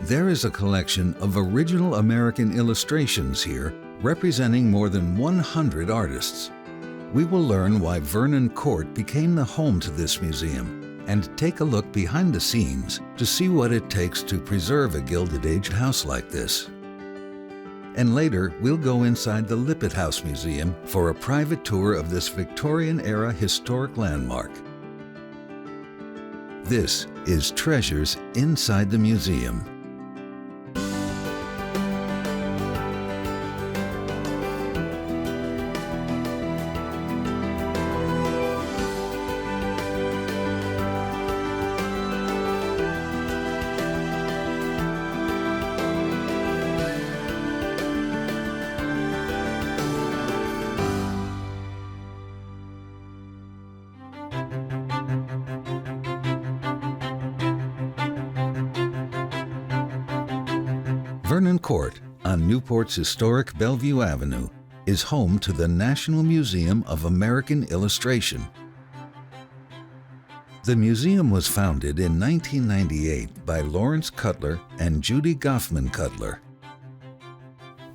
There is a collection of original American illustrations here representing more than 100 artists. We will learn why Vernon Court became the home to this museum and take a look behind the scenes to see what it takes to preserve a Gilded Age house like this. And later, we'll go inside the Lippitt House Museum for a private tour of this Victorian-era historic landmark. This is Treasures Inside the Museum. Vernon Court on Newport's historic Bellevue Avenue is home to the National Museum of American Illustration. The museum was founded in 1998 by Lawrence Cutler and Judy Goffman Cutler.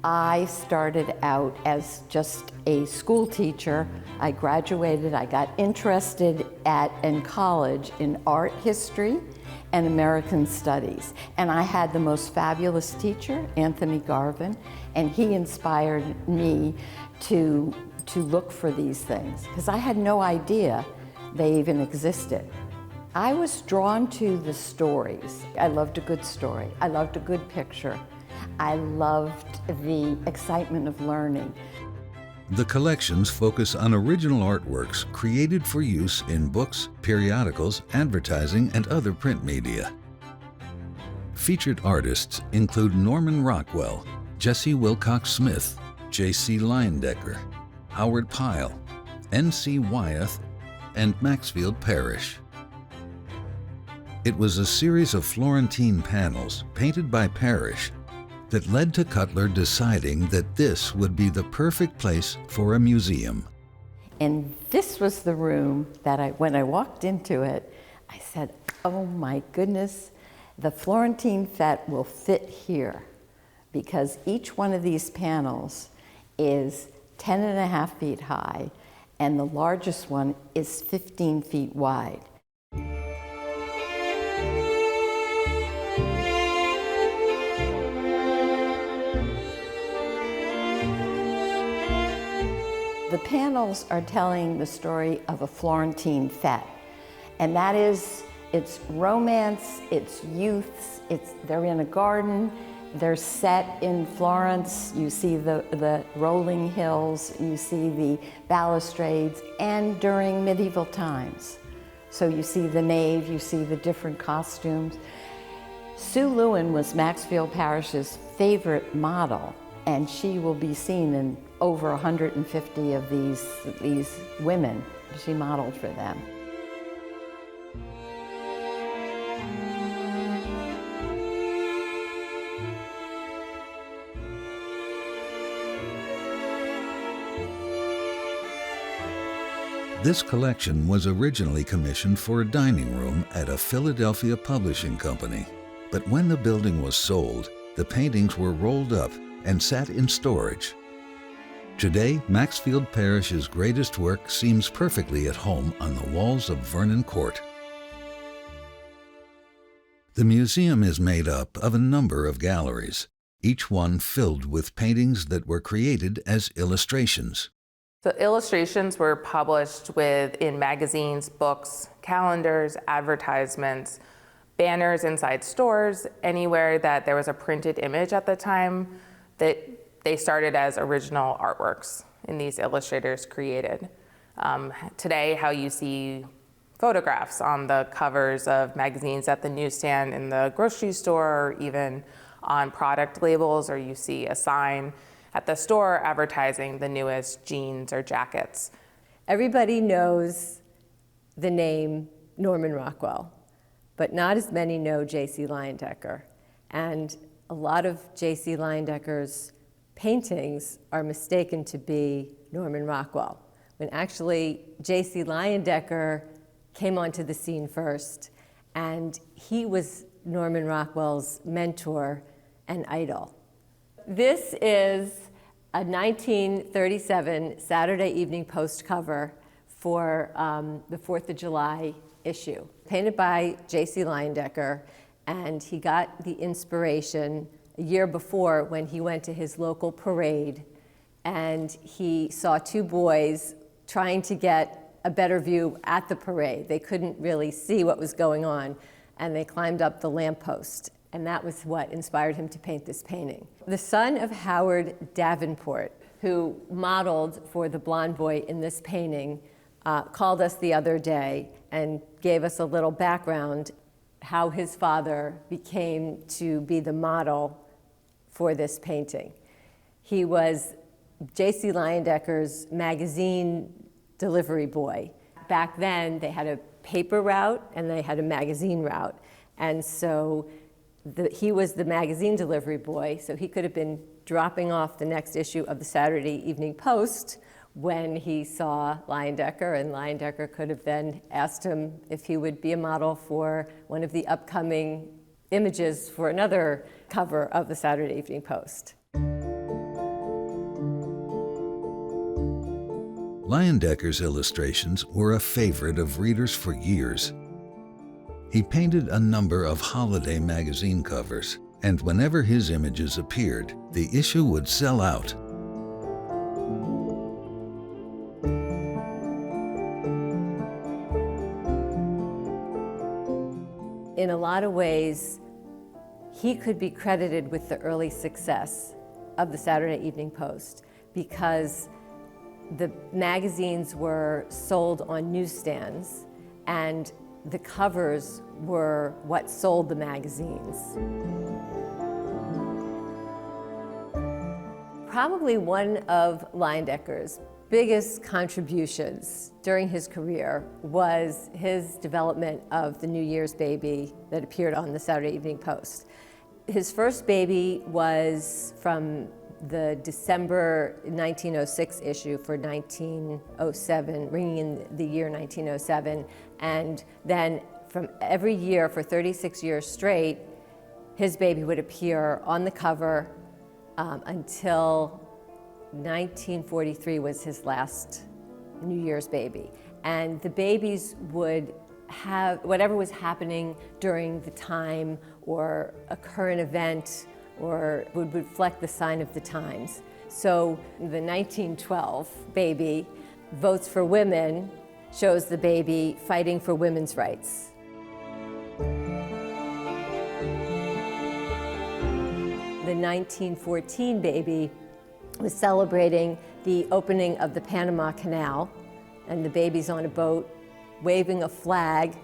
I started out as just a school teacher. I graduated, I got interested in college in art history and American studies. And I had the most fabulous teacher, Anthony Garvin, and he inspired me to look for these things, because I had no idea they even existed. I was drawn to the stories. I loved a good story. I loved a good picture. I loved the excitement of learning. The collections focus on original artworks created for use in books, periodicals, advertising, and other print media. Featured artists include Norman Rockwell, Jessie Wilcox Smith, J.C. Leyendecker, Howard Pyle, N.C. Wyeth, and Maxfield Parrish. It was a series of Florentine panels painted by Parrish that led to Cutler deciding that this would be the perfect place for a museum. And this was the room that when I walked into it, I said, oh my goodness, the Florentine Fête will fit here, because each one of these panels is 10.5 feet high, and the largest one is 15 feet wide. The panels are telling the story of a Florentine fête, and that is, it's romance, it's youth, they're in a garden, they're set in Florence, you see the rolling hills, you see the balustrades, and during medieval times. So you see the nave, you see the different costumes. Sue Lewin was Maxfield Parrish's favorite model, and she will be seen in over 150 of these women. She modeled for them. This collection was originally commissioned for a dining room at a Philadelphia publishing company. But when the building was sold, the paintings were rolled up and sat in storage. Today, Maxfield Parrish's greatest work seems perfectly at home on the walls of Vernon Court. The museum is made up of a number of galleries, each one filled with paintings that were created as illustrations. So illustrations were published in magazines, books, calendars, advertisements, banners inside stores, anywhere that there was a printed image at the time, that they started as original artworks and these illustrators created. Today, how you see photographs on the covers of magazines at the newsstand in the grocery store, or even on product labels, or you see a sign at the store advertising the newest jeans or jackets. Everybody knows the name Norman Rockwell, but not as many know J.C. Leyendecker. And a lot of J.C. Leyendecker's paintings are mistaken to be Norman Rockwell, when actually J.C. Leyendecker came onto the scene first, and he was Norman Rockwell's mentor and idol. This is a 1937 Saturday Evening Post cover for the 4th of July issue, painted by J.C. Leyendecker, and he got the inspiration a year before when he went to his local parade, and he saw two boys trying to get a better view at the parade. They couldn't really see what was going on, and they climbed up the lamppost, and that was what inspired him to paint this painting. The son of Howard Davenport, who modeled for the blonde boy in this painting, called us the other day and gave us a little background how his father became to be the model for this painting. He was J.C. Leyendecker's magazine delivery boy. Back then, they had a paper route and they had a magazine route. And so he was the magazine delivery boy, so he could have been dropping off the next issue of the Saturday Evening Post when he saw Leyendecker, and Leyendecker could have then asked him if he would be a model for one of the upcoming images for another cover of the Saturday Evening Post. Leyendecker's illustrations were a favorite of readers for years. He painted a number of holiday magazine covers, and whenever his images appeared, the issue would sell out. In a lot of ways, he could be credited with the early success of the Saturday Evening Post because the magazines were sold on newsstands and the covers were what sold the magazines. Probably one of Leyendecker's biggest contributions during his career was his development of the New Year's baby that appeared on the Saturday Evening Post. His first baby was from the December 1906 issue for 1907, ringing in the year 1907, and then from every year for 36 years straight, his baby would appear on the cover until 1943 was his last New Year's baby. And the babies would have whatever was happening during the time or a current event or would reflect the sign of the times. So the 1912 baby, Votes for Women, shows the baby fighting for women's rights. The 1914 baby was celebrating the opening of the Panama Canal, and the baby's on a boat waving a flag.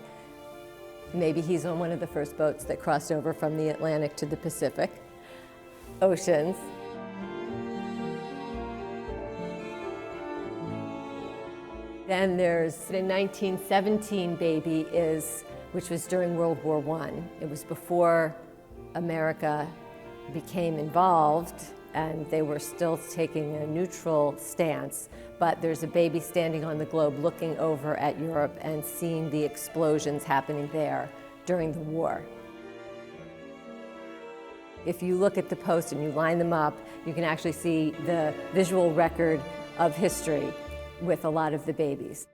Maybe he's on one of the first boats that crossed over from the Atlantic to the Pacific Oceans. Then there's the 1917 baby, which was during World War I. It was before America became involved, and they were still taking a neutral stance, but there's a baby standing on the globe looking over at Europe and seeing the explosions happening there during the war. If you look at the post and you line them up, you can actually see the visual record of history with a lot of the babies.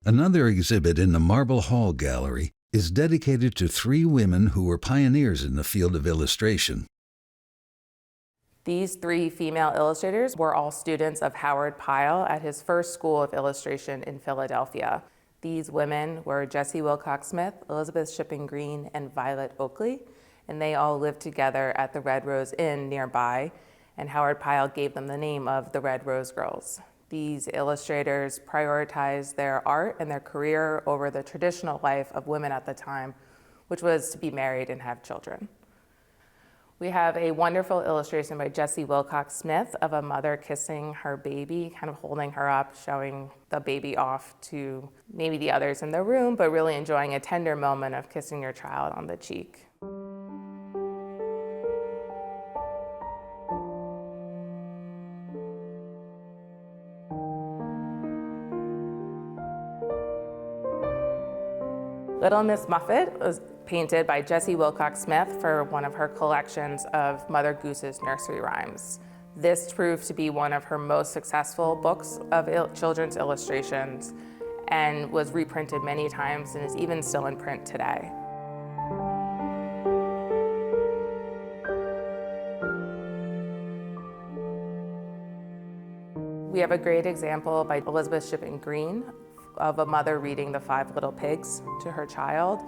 Another exhibit in the Marble Hall Gallery is dedicated to 3 women who were pioneers in the field of illustration. These 3 female illustrators were all students of Howard Pyle at his first school of illustration in Philadelphia. These women were Jessie Wilcox Smith, Elizabeth Shipping Green, and Violet Oakley, and they all lived together at the Red Rose Inn nearby, and Howard Pyle gave them the name of the Red Rose Girls. These illustrators prioritized their art and their career over the traditional life of women at the time, which was to be married and have children. We have a wonderful illustration by Jessie Wilcox Smith of a mother kissing her baby, kind of holding her up, showing the baby off to maybe the others in the room, but really enjoying a tender moment of kissing your child on the cheek. Little Miss Muffet was painted by Jessie Wilcox Smith for one of her collections of Mother Goose's nursery rhymes. This proved to be one of her most successful books of children's illustrations and was reprinted many times and is even still in print today. We have a great example by Elizabeth Shippen Green of a mother reading The Five Little Pigs to her child.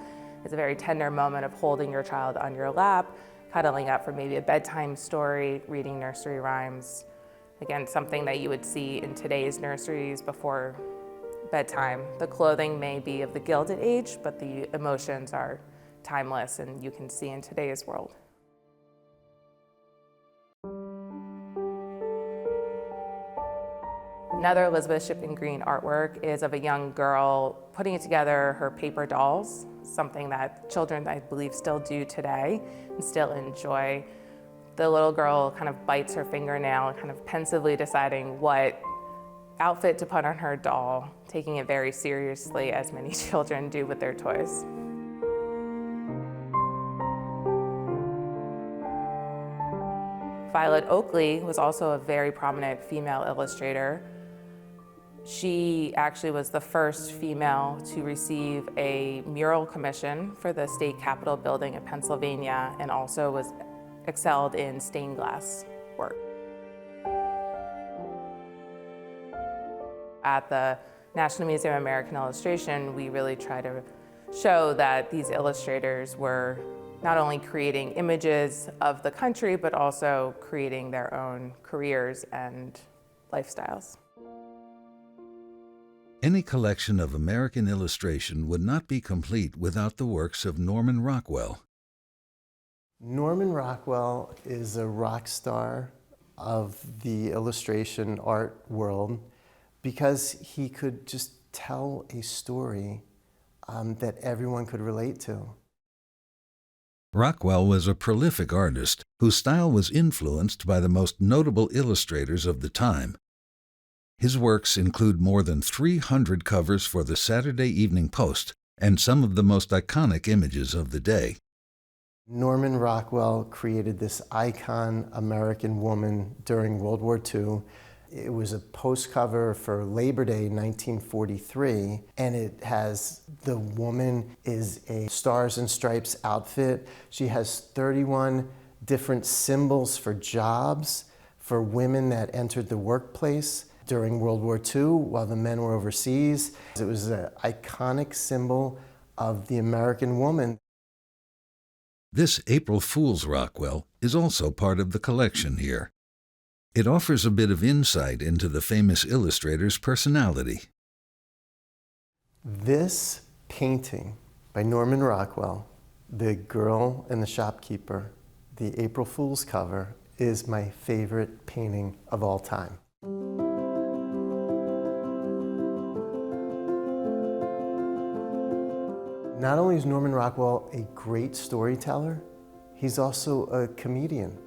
It's a very tender moment of holding your child on your lap, cuddling up for maybe a bedtime story, reading nursery rhymes. Again, something that you would see in today's nurseries before bedtime. The clothing may be of the Gilded Age, but the emotions are timeless and you can see in today's world. Another Elizabeth Shippen Green artwork is of a young girl putting together her paper dolls, something that children, I believe, still do today and still enjoy. The little girl kind of bites her fingernail, kind of pensively deciding what outfit to put on her doll, taking it very seriously, as many children do with their toys. Violet Oakley was also a very prominent female illustrator. She actually was the first female to receive a mural commission for the state capitol building in Pennsylvania, and also was excelled in stained glass work. At the National Museum of American Illustration, we really try to show that these illustrators were not only creating images of the country, but also creating their own careers and lifestyles. Any collection of American illustration would not be complete without the works of Norman Rockwell. Norman Rockwell is a rock star of the illustration art world because he could just tell a story that everyone could relate to. Rockwell was a prolific artist whose style was influenced by the most notable illustrators of the time. His works include more than 300 covers for the Saturday Evening Post and some of the most iconic images of the day. Norman Rockwell created this icon American woman during World War II. It was a post cover for Labor Day 1943, and it has the woman is a Stars and Stripes outfit. She has 31 different symbols for jobs for women that entered the workplace during World War II while the men were overseas. It was an iconic symbol of the American woman. This April Fool's Rockwell is also part of the collection here. It offers a bit of insight into the famous illustrator's personality. This painting by Norman Rockwell, The Girl and the Shopkeeper, the April Fool's cover, is my favorite painting of all time. Not only is Norman Rockwell a great storyteller, he's also a comedian.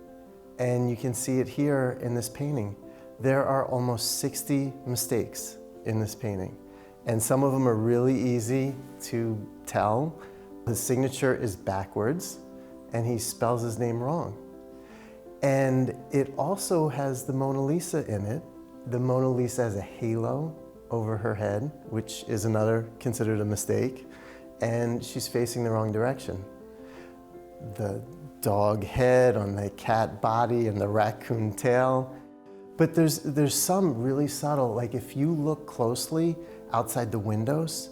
And you can see it here in this painting. There are almost 60 mistakes in this painting. And some of them are really easy to tell. His signature is backwards, and he spells his name wrong. And it also has the Mona Lisa in it. The Mona Lisa has a halo over her head, which is another considered a mistake. And she's facing the wrong direction. The dog head on the cat body and the raccoon tail. But there's some really subtle, like if you look closely outside the windows,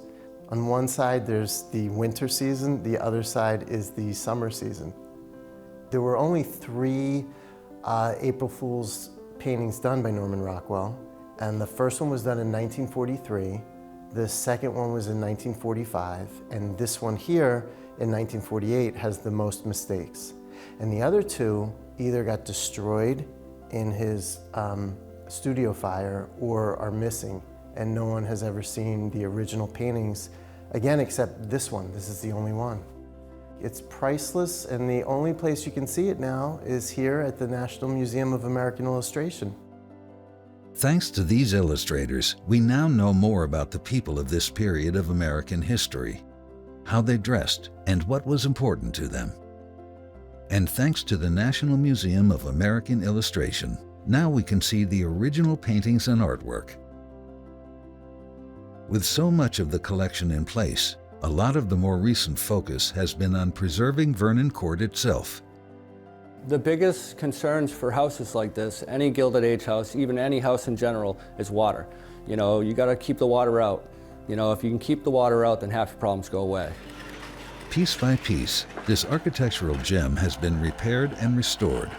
on one side there's the winter season, the other side is the summer season. There were only 3 April Fool's paintings done by Norman Rockwell, and the first one was done in 1943. The second one was in 1945, and this one here in 1948 has the most mistakes. And the other 2 either got destroyed in his studio fire or are missing, and no one has ever seen the original paintings again except this one. This is the only one. It's priceless, and the only place you can see it now is here at the National Museum of American Illustration. Thanks to these illustrators, we now know more about the people of this period of American history. how they dressed, and what was important to them. And thanks to the National Museum of American Illustration, now we can see the original paintings and artwork. With so much of the collection in place, a lot of the more recent focus has been on preserving Vernon Court itself. The biggest concerns for houses like this, any Gilded Age house, even any house in general, is water. You know, you gotta keep the water out. You know, if you can keep the water out, then half the problems go away. Piece by piece, this architectural gem has been repaired and restored.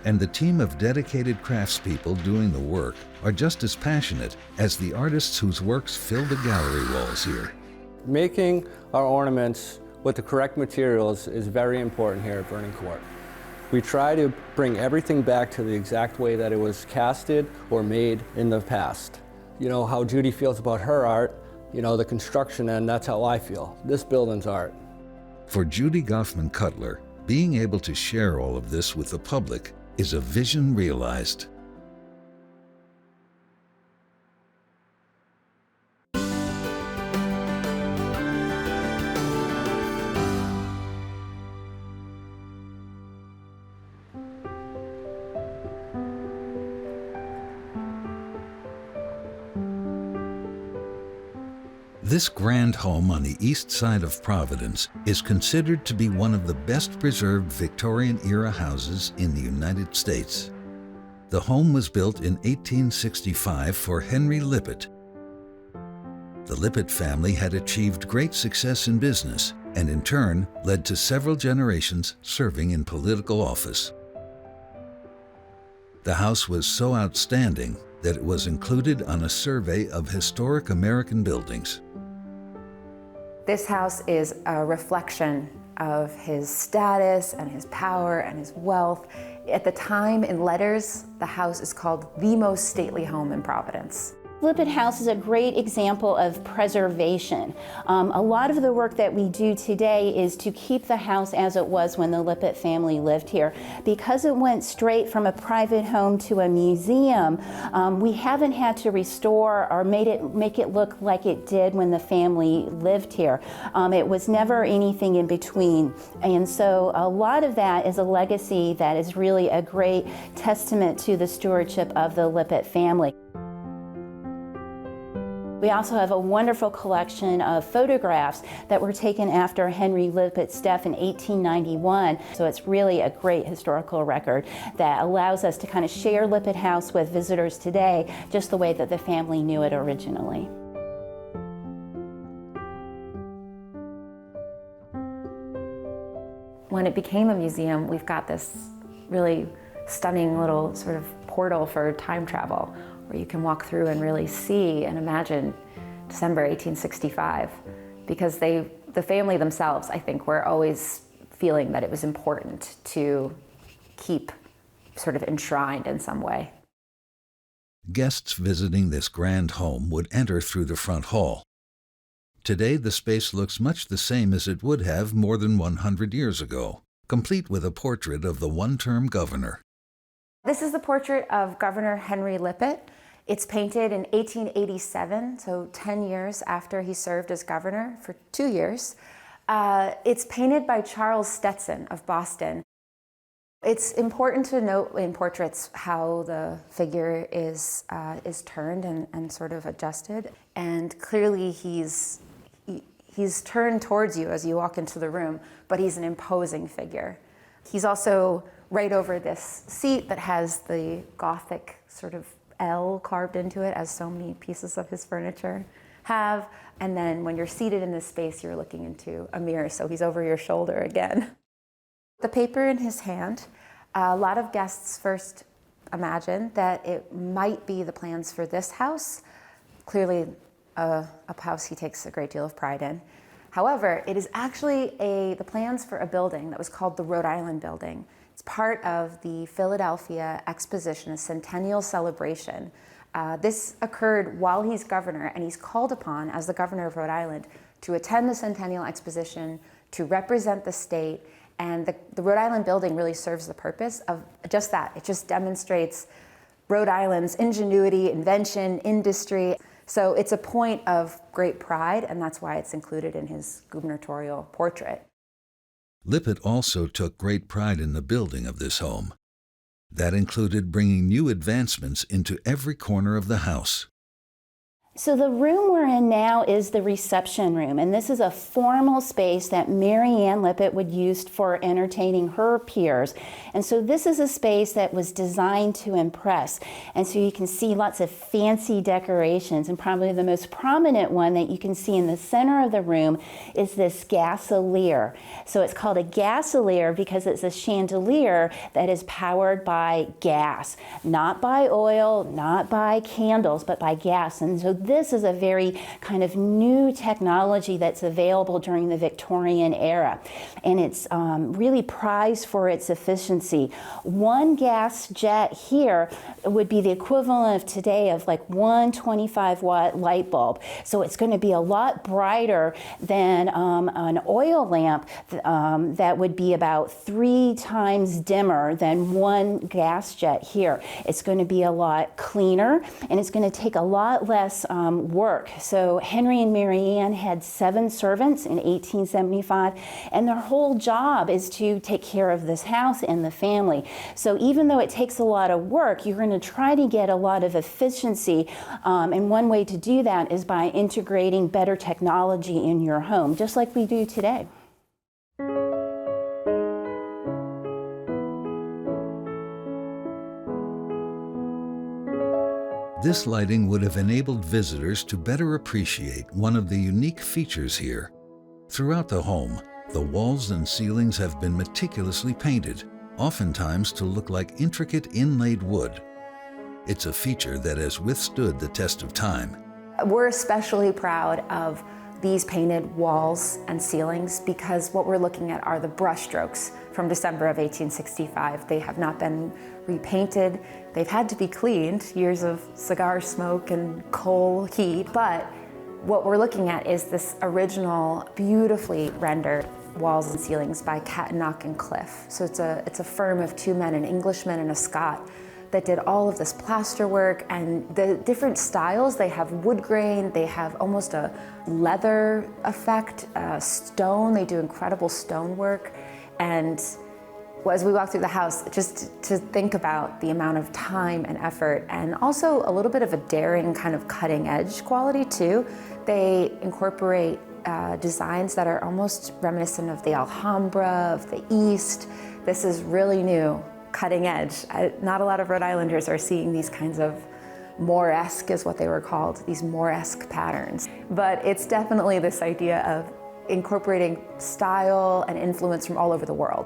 And the team of dedicated craftspeople doing the work are just as passionate as the artists whose works fill the gallery walls here. Making our ornaments with the correct materials is very important here at Vernon Court. We try to bring everything back to the exact way that it was casted or made in the past. You know, how Judy feels about her art, you know, the construction end, that's how I feel. This building's art. For Judy Goffman Cutler, being able to share all of this with the public is a vision realized. This grand home on the east side of Providence is considered to be one of the best preserved Victorian-era houses in the United States. The home was built in 1865 for Henry Lippitt. The Lippitt family had achieved great success in business and in turn led to several generations serving in political office. The house was so outstanding that it was included on a survey of historic American buildings. This house is a reflection of his status and his power and his wealth. At the time, in letters, the house is called the most stately home in Providence. Lippitt House is a great example of preservation. A lot of the work that we do today is to keep the house as it was when the Lippitt family lived here. Because it went straight from a private home to a museum, we haven't had to restore or make it look like it did when the family lived here. It was never anything in between. And so a lot of that is a legacy that is really a great testament to the stewardship of the Lippitt family. We also have a wonderful collection of photographs that were taken after Henry Lippitt's death in 1891. So it's really a great historical record that allows us to kind of share Lippitt House with visitors today, just the way that the family knew it originally. When it became a museum, we've got this really stunning little sort of portal for time travel, where you can walk through and really see and imagine December 1865, because the family themselves, I think, were always feeling that it was important to keep sort of enshrined in some way. Guests visiting this grand home would enter through the front hall. Today, the space looks much the same as it would have more than 100 years ago, complete with a portrait of the one-term governor. This is the portrait of Governor Henry Lippitt. It's painted in 1887, so 10 years after he served as governor for 2 years. It's painted by Charles Stetson of Boston. It's important to note in portraits how the figure is turned and sort of adjusted. And clearly he's turned towards you as you walk into the room, but he's an imposing figure. He's also right over this seat that has the Gothic sort of L carved into it, as so many pieces of his furniture have. And then when you're seated in this space, you're looking into a mirror, so he's over your shoulder again. The paper in his hand, a lot of guests first imagined that it might be the plans for this house. Clearly a house he takes a great deal of pride in. However, it is actually the plans for a building that was called the Rhode Island Building. It's part of the Philadelphia Exposition, a centennial celebration. This occurred while he's governor, and he's called upon as the governor of Rhode Island to attend the Centennial Exposition, to represent the state, and the Rhode Island Building really serves the purpose of just that. It just demonstrates Rhode Island's ingenuity, invention, industry. So it's a point of great pride, and that's why it's included in his gubernatorial portrait. Lippitt also took great pride in the building of this home. That included bringing new advancements into every corner of the house. So the room we're in now is the reception room, and this is a formal space that Mary Ann Lippitt would use for entertaining her peers. And so this is a space that was designed to impress. And so you can see lots of fancy decorations, and probably the most prominent one that you can see in the center of the room is this gasolier. So it's called a gasolier because it's a chandelier that is powered by gas, not by oil, not by candles, but by gas. And so this is a very kind of new technology that's available during the Victorian era, and it's really prized for its efficiency. One gas jet here would be the equivalent of today of like one 25-watt light bulb. So it's going to be a lot brighter than an oil lamp that would be about 3 times dimmer than one gas jet here. It's going to be a lot cleaner, and it's going to take a lot less work. So Henry and Mary Ann had 7 servants in 1875, and their whole job is to take care of this house and the family. So even though it takes a lot of work, you're going to try to get a lot of efficiency, and one way to do that is by integrating better technology in your home, just like we do today. This lighting would have enabled visitors to better appreciate one of the unique features here. Throughout the home, the walls and ceilings have been meticulously painted, oftentimes to look like intricate inlaid wood. It's a feature that has withstood the test of time. We're especially proud of these painted walls and ceilings because what we're looking at are the brushstrokes from December of 1865. They have not been repainted. They've had to be cleaned, years of cigar smoke and coal heat. But what we're looking at is this original, beautifully rendered walls and ceilings by Catnock and Cliff. So it's a firm of 2 men, an Englishman and a Scot, that did all of this plaster work, and the different styles. They have wood grain, they have almost a leather effect, stone. They do incredible stone work. And as we walk through the house, just to think about the amount of time and effort, and also a little bit of a daring kind of cutting edge quality too. They incorporate designs that are almost reminiscent of the Alhambra, of the East. This is really new, cutting edge. Not a lot of Rhode Islanders are seeing these kinds of Mooresque is what they were called, these Mooresque patterns. But it's definitely this idea of incorporating style and influence from all over the world.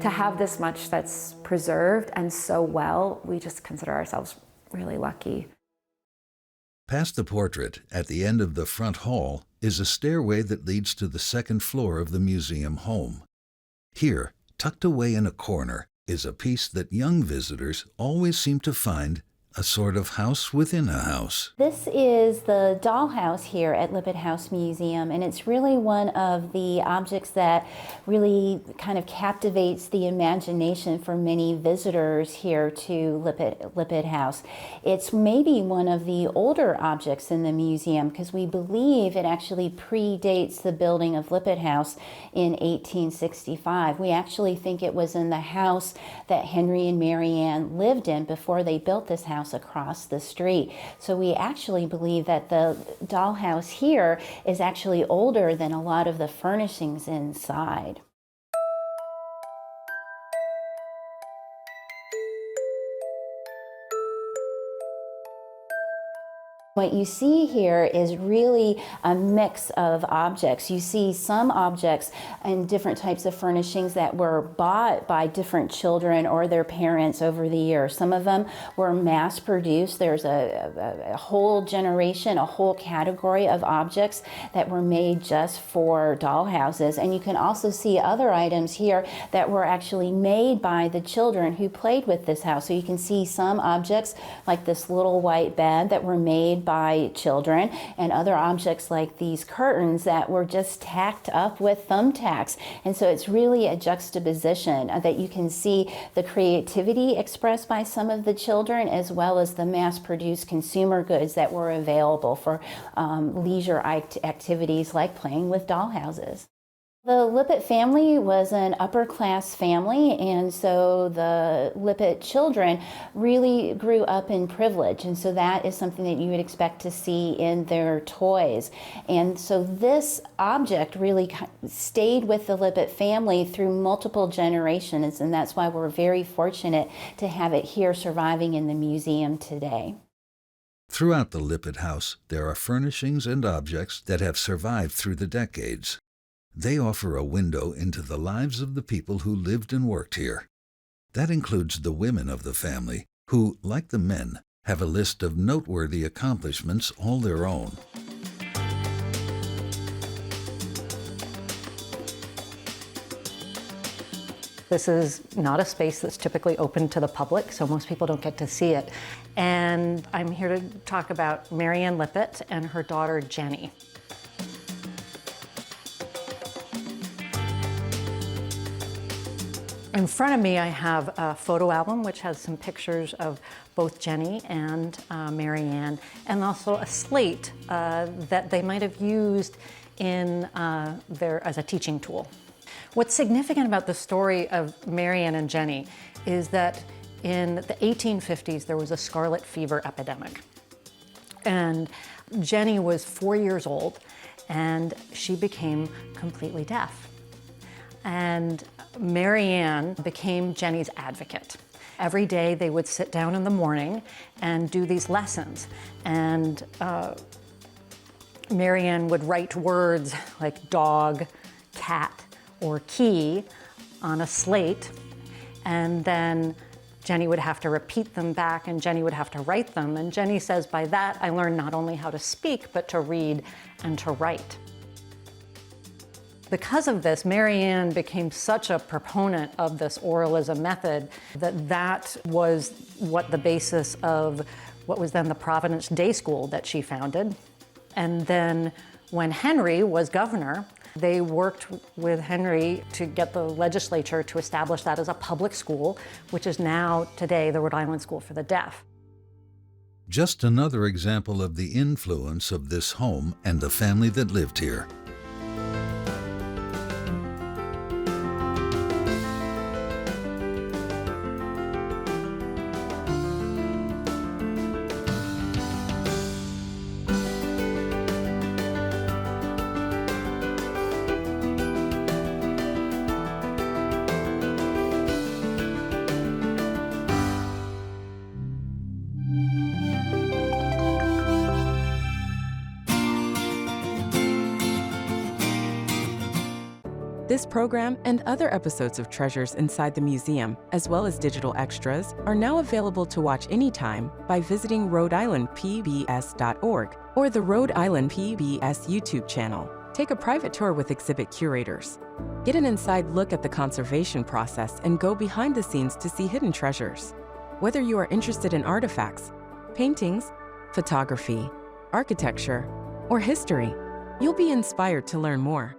To have this much that's preserved and so well, we just consider ourselves really lucky. Past the portrait, at the end of the front hall, is a stairway that leads to the second floor of the museum home. Here, tucked away in a corner, is a piece that young visitors always seem to find a sort of house within a house. This is the dollhouse here at Lippitt House Museum, and it's really one of the objects that really kind of captivates the imagination for many visitors here to Lippitt House. It's maybe one of the older objects in the museum because we believe it actually predates the building of Lippitt House in 1865. We actually think it was in the house that Henry and Mary Ann lived in before they built this house across the street. So we actually believe that the dollhouse here is actually older than a lot of the furnishings inside. What you see here is really a mix of objects. You see some objects and different types of furnishings that were bought by different children or their parents over the years. Some of them were mass produced. There's a whole generation, a whole category of objects that were made just for dollhouses. And you can also see other items here that were actually made by the children who played with this house. So you can see some objects like this little white bed that were made by children, and other objects like these curtains that were just tacked up with thumbtacks. And so it's really a juxtaposition that you can see the creativity expressed by some of the children, as well as the mass-produced consumer goods that were available for leisure activities like playing with dollhouses. The Lippitt family was an upper-class family, and so the Lippitt children really grew up in privilege, and so that is something that you would expect to see in their toys. And so this object really stayed with the Lippitt family through multiple generations, and that's why we're very fortunate to have it here surviving in the museum today. Throughout the Lippitt House, there are furnishings and objects that have survived through the decades. They offer a window into the lives of the people who lived and worked here. That includes the women of the family, who, like the men, have a list of noteworthy accomplishments all their own. This is not a space that's typically open to the public, so most people don't get to see it. And I'm here to talk about Mary Ann Lippitt and her daughter, Jenny. In front of me, I have a photo album which has some pictures of both Jenny and Mary Ann, and also a slate that they might have used in as a teaching tool. What's significant about the story of Mary Ann and Jenny is that in the 1850s, there was a scarlet fever epidemic. And Jenny was 4 years old, and she became completely deaf. And Mary Ann became Jenny's advocate. Every day they would sit down in the morning and do these lessons. And Mary Ann would write words like dog, cat, or key on a slate, and then Jenny would have to repeat them back, and Jenny would have to write them. And Jenny says, by that, I learned not only how to speak, but to read and to write. Because of this, Mary Ann became such a proponent of this oralism method that was what the basis of what was then the Providence Day School that she founded. And then when Henry was governor, they worked with Henry to get the legislature to establish that as a public school, which is now, today, the Rhode Island School for the Deaf. Just another example of the influence of this home and the family that lived here. This program and other episodes of Treasures Inside the Museum, as well as digital extras, are now available to watch anytime by visiting RhodeIslandPBS.org or the Rhode Island PBS YouTube channel. Take a private tour with exhibit curators. Get an inside look at the conservation process and go behind the scenes to see hidden treasures. Whether you are interested in artifacts, paintings, photography, architecture, or history, you'll be inspired to learn more.